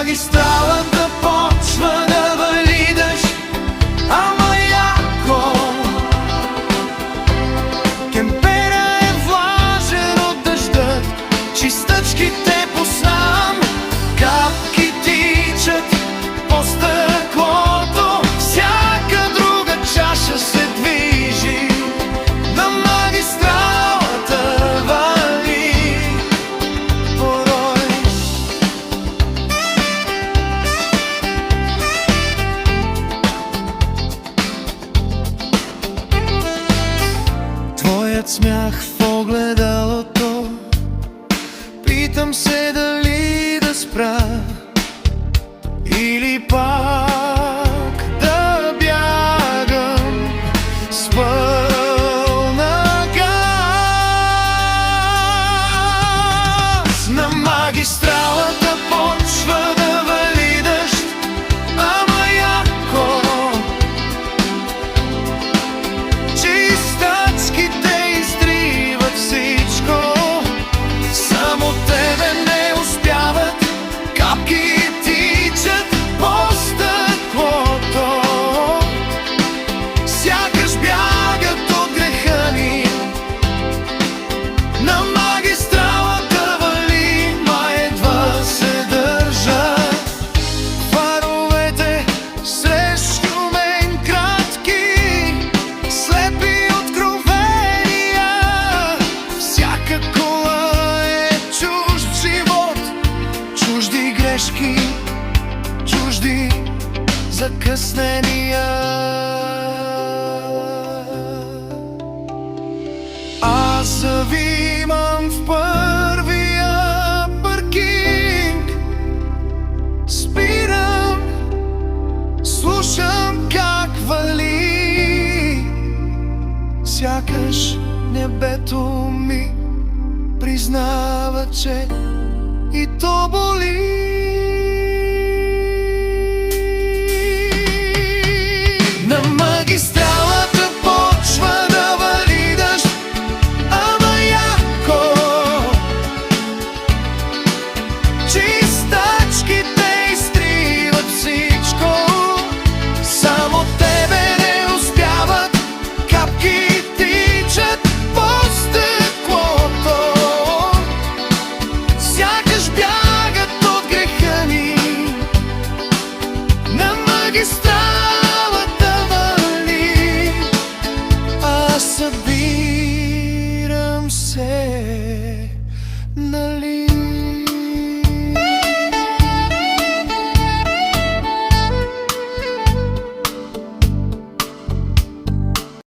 магистралата почва да вали дъжд, ама яко. Кемпера е влажен от дъжда, чистачките посам, капки тичат по стъклото, всяка друга чаша се движи. На магистралата вали порой. Твоят смях в огледалото, питам се дали да спра или пак да бягам с пълна газ. На магистралата почва да вали дъжд, ама яко. Чистачките изтриват всичко, само тебе не успяват, капки тичат по стъклото, сякаш бягат от греха ни. На магистралата вали, ма едва се държат фаровете срещу мен, кратки, слепи откровения. Всяка кола е чужд живот, чужди грешки, чужди закъснения. Аз завимам в първия паркинг, спирам, слушам как вали, сякаш небето ми признава, че и то боли.